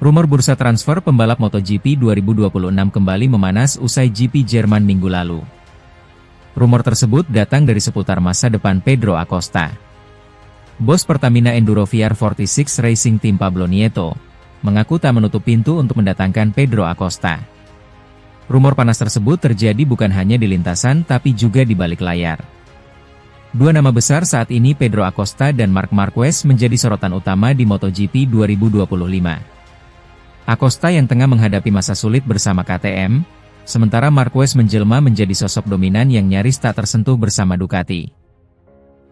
Rumor bursa transfer pembalap MotoGP 2026 kembali memanas usai GP Jerman minggu lalu. Rumor tersebut datang dari seputar masa depan Pedro Acosta. Bos Pertamina Enduro VR46 Racing Team Pablo Nieto mengaku tak menutup pintu untuk mendatangkan Pedro Acosta. Rumor panas tersebut terjadi bukan hanya di lintasan tapi juga di balik layar. Dua nama besar saat ini, Pedro Acosta dan Marc Marquez, menjadi sorotan utama di MotoGP 2025. Acosta yang tengah menghadapi masa sulit bersama KTM, sementara Marquez menjelma menjadi sosok dominan yang nyaris tak tersentuh bersama Ducati.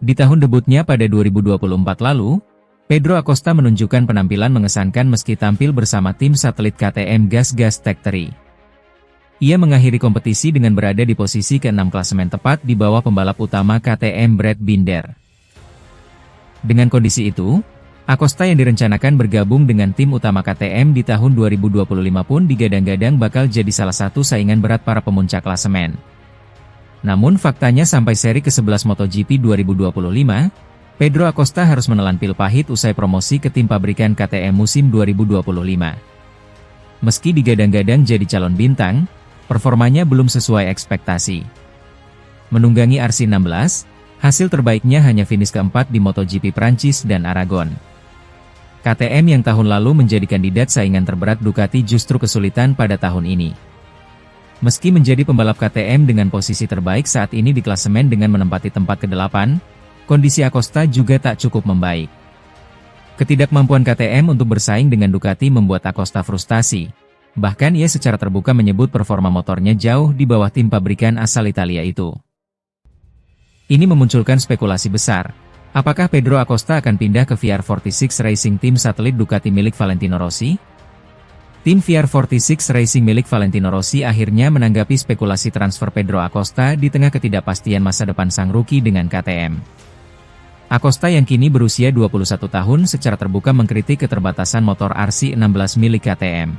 Di tahun debutnya pada 2024 lalu, Pedro Acosta menunjukkan penampilan mengesankan meski tampil bersama tim satelit KTM Gas Tech 3. Ia mengakhiri kompetisi dengan berada di posisi ke-6 klasemen, tepat di bawah pembalap utama KTM Brad Binder. Dengan kondisi itu, Acosta yang direncanakan bergabung dengan tim utama KTM di tahun 2025 pun digadang-gadang bakal jadi salah satu saingan berat para pemuncak klasemen. Namun faktanya sampai seri ke-11 MotoGP 2025, Pedro Acosta harus menelan pil pahit usai promosi ke tim pabrikan KTM musim 2025. Meski digadang-gadang jadi calon bintang, performanya belum sesuai ekspektasi. Menunggangi RC16, hasil terbaiknya hanya finish keempat di MotoGP Prancis dan Aragon. KTM yang tahun lalu menjadi kandidat saingan terberat Ducati justru kesulitan pada tahun ini. Meski menjadi pembalap KTM dengan posisi terbaik saat ini di klasemen dengan menempati tempat ke-8, kondisi Acosta juga tak cukup membaik. Ketidakmampuan KTM untuk bersaing dengan Ducati membuat Acosta frustasi. Bahkan ia secara terbuka menyebut performa motornya jauh di bawah tim pabrikan asal Italia itu. Ini memunculkan spekulasi besar. Apakah Pedro Acosta akan pindah ke VR46 Racing Team satelit Ducati milik Valentino Rossi? Tim VR46 Racing milik Valentino Rossi akhirnya menanggapi spekulasi transfer Pedro Acosta di tengah ketidakpastian masa depan sang rookie dengan KTM. Acosta yang kini berusia 21 tahun secara terbuka mengkritik keterbatasan motor RC16 milik KTM.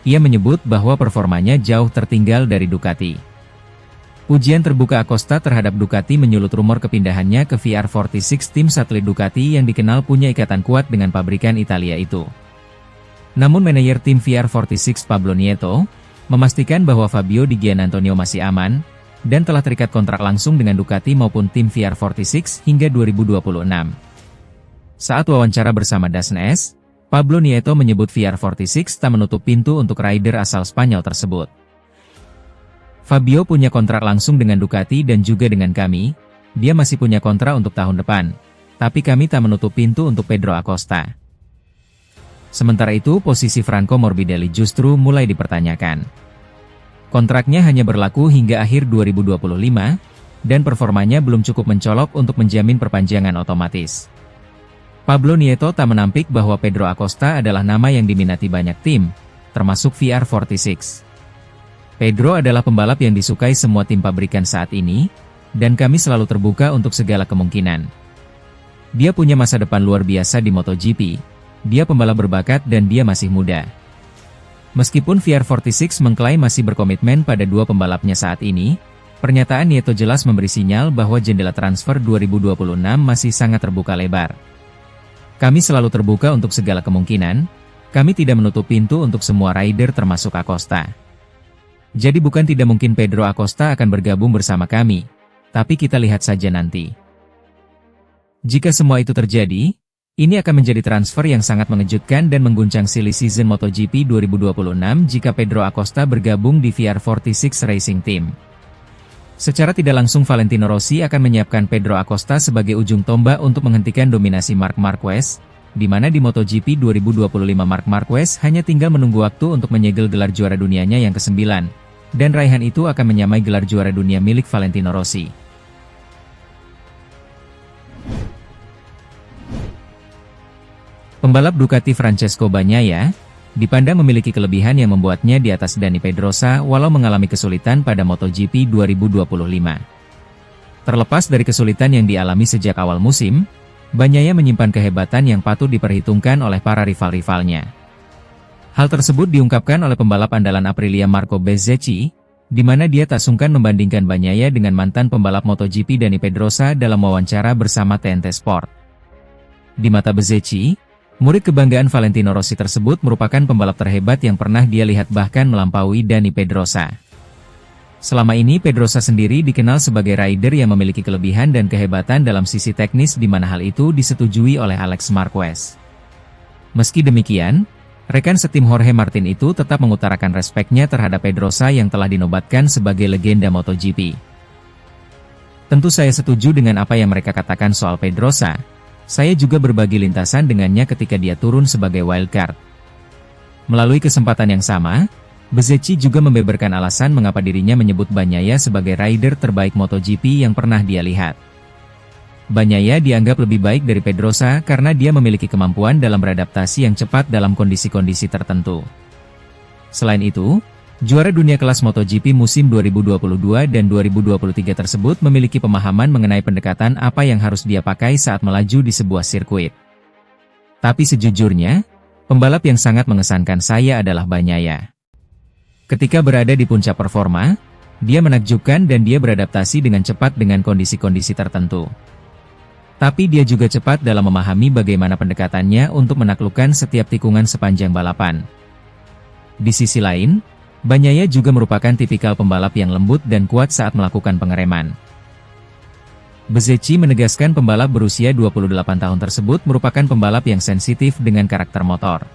Ia menyebut bahwa performanya jauh tertinggal dari Ducati. Ujian terbuka Acosta terhadap Ducati menyulut rumor kepindahannya ke VR46 tim satelit Ducati yang dikenal punya ikatan kuat dengan pabrikan Italia itu. Namun manajer tim VR46 Pablo Nieto memastikan bahwa Fabio Di Giannantonio masih aman dan telah terikat kontrak langsung dengan Ducati maupun tim VR46 hingga 2026. Saat wawancara bersama DAZN, Pablo Nieto menyebut VR46 tak menutup pintu untuk rider asal Spanyol tersebut. Fabio punya kontrak langsung dengan Ducati dan juga dengan kami, dia masih punya kontrak untuk tahun depan, tapi kami tak menutup pintu untuk Pedro Acosta. Sementara itu posisi Franco Morbidelli justru mulai dipertanyakan. Kontraknya hanya berlaku hingga akhir 2025, dan performanya belum cukup mencolok untuk menjamin perpanjangan otomatis. Pablo Nieto tak menampik bahwa Pedro Acosta adalah nama yang diminati banyak tim, termasuk VR46. Pedro adalah pembalap yang disukai semua tim pabrikan saat ini, dan kami selalu terbuka untuk segala kemungkinan. Dia punya masa depan luar biasa di MotoGP, dia pembalap berbakat dan dia masih muda. Meskipun VR46 mengklaim masih berkomitmen pada dua pembalapnya saat ini, pernyataan Nieto jelas memberi sinyal bahwa jendela transfer 2026 masih sangat terbuka lebar. Kami selalu terbuka untuk segala kemungkinan, kami tidak menutup pintu untuk semua rider termasuk Acosta. Jadi bukan tidak mungkin Pedro Acosta akan bergabung bersama kami, tapi kita lihat saja nanti. Jika semua itu terjadi, ini akan menjadi transfer yang sangat mengejutkan dan mengguncang silly season MotoGP 2026 jika Pedro Acosta bergabung di VR46 Racing Team. Secara tidak langsung Valentino Rossi akan menyiapkan Pedro Acosta sebagai ujung tombak untuk menghentikan dominasi Marc Marquez, di mana di MotoGP 2025 Marc Marquez hanya tinggal menunggu waktu untuk menyegel gelar juara dunianya yang ke-9, dan raihan itu akan menyamai gelar juara dunia milik Valentino Rossi. Pembalap Ducati Francesco Bagnaia dipandang memiliki kelebihan yang membuatnya di atas Dani Pedrosa walau mengalami kesulitan pada MotoGP 2025. Terlepas dari kesulitan yang dialami sejak awal musim, Bagnaia menyimpan kehebatan yang patut diperhitungkan oleh para rival-rivalnya. Hal tersebut diungkapkan oleh pembalap andalan Aprilia Marco Bezzecchi, di mana dia tak sungkan membandingkan Bagnaia dengan mantan pembalap MotoGP Dani Pedrosa dalam wawancara bersama TNT Sport. Di mata Bezzecchi, Murid kebanggaan Valentino Rossi tersebut merupakan pembalap terhebat yang pernah dia lihat bahkan melampaui Dani Pedrosa. Selama ini Pedrosa sendiri dikenal sebagai rider yang memiliki kelebihan dan kehebatan dalam sisi teknis di mana hal itu disetujui oleh Alex Marquez. Meski demikian, rekan setim Jorge Martin itu tetap mengutarakan respeknya terhadap Pedrosa yang telah dinobatkan sebagai legenda MotoGP. Tentu saya setuju dengan apa yang mereka katakan soal Pedrosa. Saya juga berbagi lintasan dengannya ketika dia turun sebagai wildcard. Melalui kesempatan yang sama, Bezzecchi juga membeberkan alasan mengapa dirinya menyebut Bagnaia sebagai rider terbaik MotoGP yang pernah dia lihat. Bagnaia dianggap lebih baik dari Pedrosa karena dia memiliki kemampuan dalam beradaptasi yang cepat dalam kondisi-kondisi tertentu. Selain itu, juara dunia kelas MotoGP musim 2022 dan 2023 tersebut memiliki pemahaman mengenai pendekatan apa yang harus dia pakai saat melaju di sebuah sirkuit. Tapi sejujurnya, pembalap yang sangat mengesankan saya adalah Bagnaia. Ketika berada di puncak performa, dia menakjubkan dan dia beradaptasi dengan cepat dengan kondisi-kondisi tertentu. Tapi dia juga cepat dalam memahami bagaimana pendekatannya untuk menaklukkan setiap tikungan sepanjang balapan. Di sisi lain, Bagnaia juga merupakan tipikal pembalap yang lembut dan kuat saat melakukan pengereman. Bezzecchi menegaskan pembalap berusia 28 tahun tersebut merupakan pembalap yang sensitif dengan karakter motor.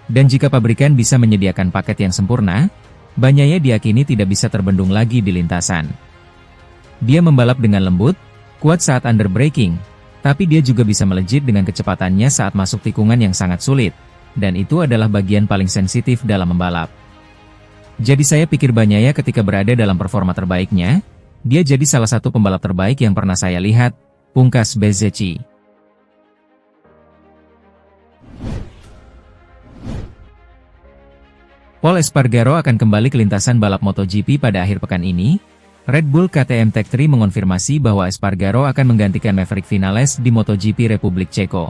Dan jika pabrikan bisa menyediakan paket yang sempurna, Bagnaia diyakini tidak bisa terbendung lagi di lintasan. Dia membalap dengan lembut, kuat saat underbraking, tapi dia juga bisa melejit dengan kecepatannya saat masuk tikungan yang sangat sulit, dan itu adalah bagian paling sensitif dalam membalap. Jadi saya pikir Bagnaia ketika berada dalam performa terbaiknya, dia jadi salah satu pembalap terbaik yang pernah saya lihat, pungkas Bezzecchi. Pol Espargaro akan kembali ke lintasan balap MotoGP pada akhir pekan ini. Red Bull KTM Tech3 mengonfirmasi bahwa Espargaro akan menggantikan Maverick Vinales di MotoGP Republik Ceko.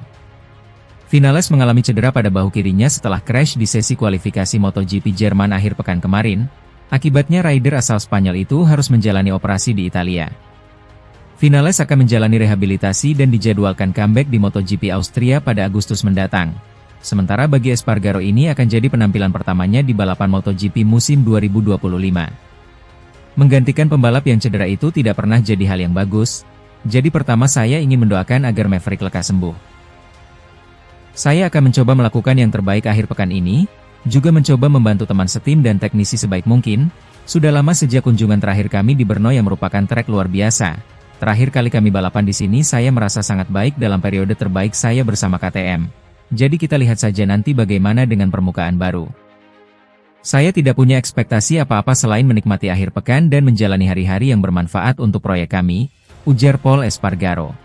Vinales mengalami cedera pada bahu kirinya setelah crash di sesi kualifikasi MotoGP Jerman akhir pekan kemarin. Akibatnya rider asal Spanyol itu harus menjalani operasi di Italia. Vinales akan menjalani rehabilitasi dan dijadwalkan comeback di MotoGP Austria pada Agustus mendatang. Sementara bagi Espargaro ini akan jadi penampilan pertamanya di balapan MotoGP musim 2025. Menggantikan pembalap yang cedera itu tidak pernah jadi hal yang bagus. Jadi pertama saya ingin mendoakan agar Maverick lekas sembuh. Saya akan mencoba melakukan yang terbaik akhir pekan ini, juga mencoba membantu teman setim dan teknisi sebaik mungkin. Sudah lama sejak kunjungan terakhir kami di Brno yang merupakan trek luar biasa. Terakhir kali kami balapan di sini saya merasa sangat baik dalam periode terbaik saya bersama KTM. Jadi kita lihat saja nanti bagaimana dengan permukaan baru. Saya tidak punya ekspektasi apa-apa selain menikmati akhir pekan dan menjalani hari-hari yang bermanfaat untuk proyek kami, ujar Pol Espargaro.